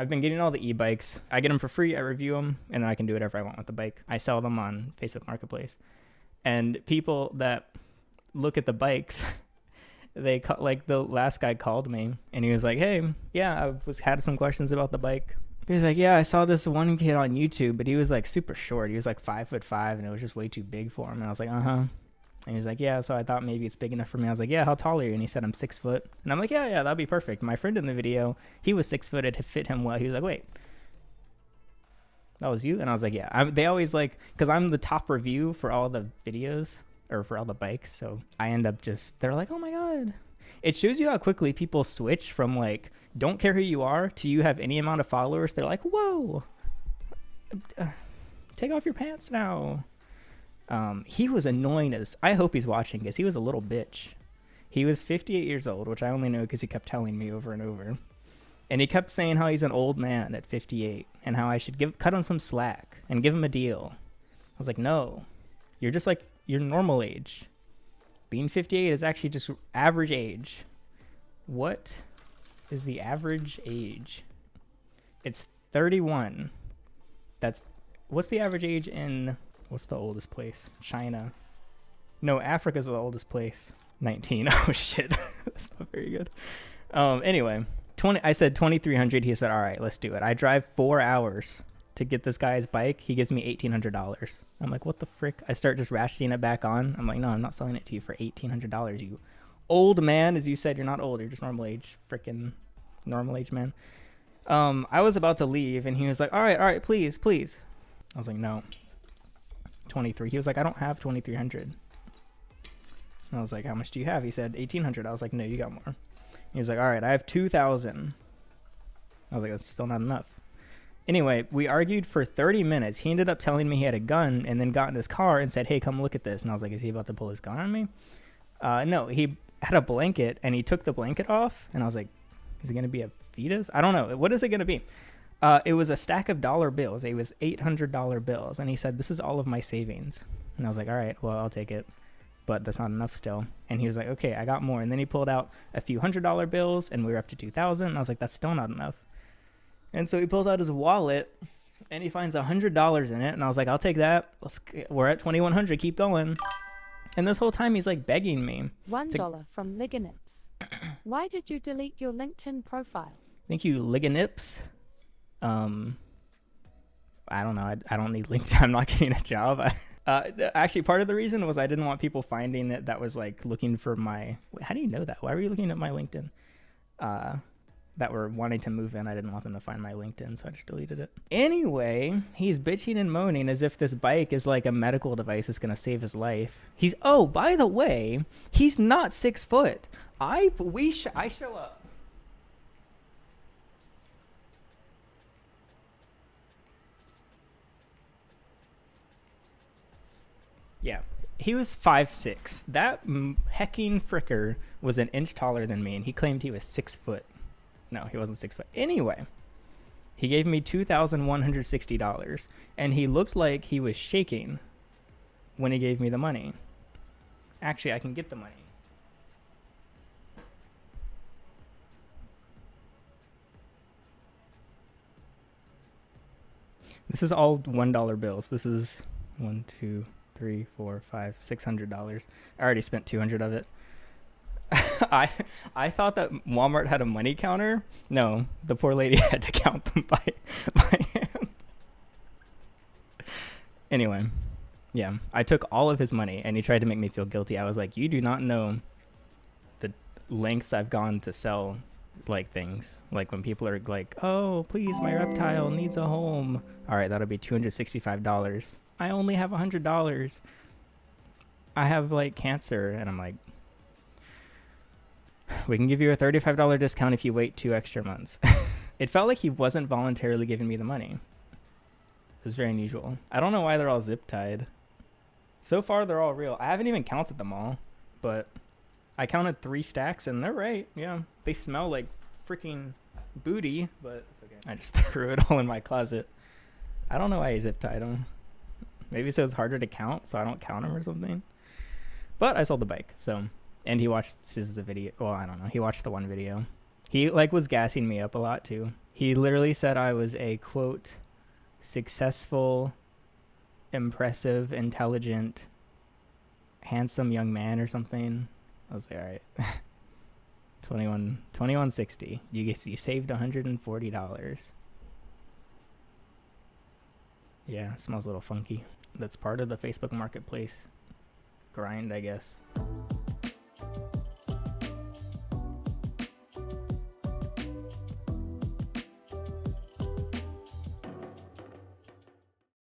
I've been getting all the e-bikes. I get them for free, I review them, and then I can do whatever I want with the bike. I sell them on Facebook Marketplace. And people that look at the bikes, like the last guy called me and he was like, hey, yeah, had some questions about the bike. He was like, yeah, I saw this one kid on YouTube, but he was like super short. He was like 5'5", and it was just way too big for him. And I was like, uh-huh. And he was like, yeah, so I thought maybe it's big enough for me. I was like, yeah, how tall are you? And he said, I'm 6 foot. And I'm like, yeah, that'd be perfect. My friend in the video, he was 6 foot. It fit him well. He was like, wait, that was you? And I was like, yeah. They always like, because I'm the top review for all the videos or for all the bikes. So I end up they're like, oh my God. It shows you how quickly people switch from like, don't care who you are to you have any amount of followers. They're like, whoa, take off your pants now. He was annoying as, I hope he's watching because he was a little bitch. He was 58 years old, which I only know because he kept telling me over and over. And he kept saying how he's an old man at 58 and how I should cut him some slack and give him a deal. I was like, no, you're just like your normal age. Being 58 is actually just average age. What is the average age? It's 31. What's the average age in, what's the oldest place? China. No, Africa's the oldest place. 19. Oh shit. That's not very good. Anyway, I said 2,300. He said, all right, let's do it. I drive 4 hours to get this guy's bike. He gives me $1,800. I'm like, what the frick? I start just ratcheting it back on. I'm like, no, I'm not selling it to you for $1,800, you old man. As you said, you're not old, you're just normal age, freaking normal age man. I was about to leave and he was like, all right, please. I was like, no, 23. He was like, I don't have 2,300. And I was like, how much do you have? He said 1,800. I was like, no, you got more. He was like, all right, I have 2,000. I was like, that's still not enough. Anyway, we argued for 30 minutes. He ended up telling me he had a gun and then got in his car and said, hey, come look at this. And I was like, is he about to pull his gun on me? No, he had a blanket and he took the blanket off. And I was like, is it going to be a fetus? I don't know. What is it going to be? It was a stack of dollar bills. It was $800 bills. And he said, this is all of my savings. And I was like, all right, well, I'll take it. But that's not enough still. And he was like, okay, I got more. And then he pulled out a few $100 bills and we were up to 2,000. And I was like, that's still not enough. And so he pulls out his wallet and he finds $100 in it. And I was like, I'll take that. We're at 2,100. Keep going. And this whole time he's like begging me. $1 from Liganips. Why did you delete your LinkedIn profile? Thank you, Liganips. I don't know. I don't need LinkedIn. I'm not getting a job. Actually, part of the reason was I didn't want people finding it that was like looking for my... Wait, how do you know that? Why were you looking at my LinkedIn? That were wanting to move in. I didn't want them to find my LinkedIn, so I just deleted it. Anyway, he's bitching and moaning as if this bike is like a medical device that's going to save his life. Oh, by the way, he's not 6 foot. I show up. Yeah, he was 5'6". That hecking fricker was an inch taller than me, and he claimed he was 6 foot. No, he wasn't 6 foot. Anyway, he gave me $2,160, and he looked like he was shaking when he gave me the money. Actually, I can get the money. This is all $1 bills. This is 1, 2, 3, 4, 5, $600. I already spent 200 of it. I thought that Walmart had a money counter. No, the poor lady had to count them by hand. Anyway, yeah, I took all of his money and he tried to make me feel guilty. I was like, you do not know the lengths I've gone to sell like things. Like when people are like, oh, please, my reptile needs a home. All right, that'll be $265. I only have $100. I have like cancer. And I'm like, we can give you a $35 discount if you wait 2 extra months. It felt like he wasn't voluntarily giving me the money. It was very unusual. I don't know why they're all zip tied. So far, they're all real. I haven't even counted them all, but I counted 3 stacks and they're right. Yeah, they smell like freaking booty, but it's okay. I just threw it all in my closet. I don't know why he zip tied them. Maybe so it's harder to count, so I don't count them or something. But I sold the bike, so... And he watched the video. Well, I don't know. He watched the one video. He like was gassing me up a lot too. He literally said I was a quote successful, impressive, intelligent, handsome young man or something. I was like, all right. 2160. You saved $140. Yeah, it smells a little funky. That's part of the Facebook Marketplace grind, I guess.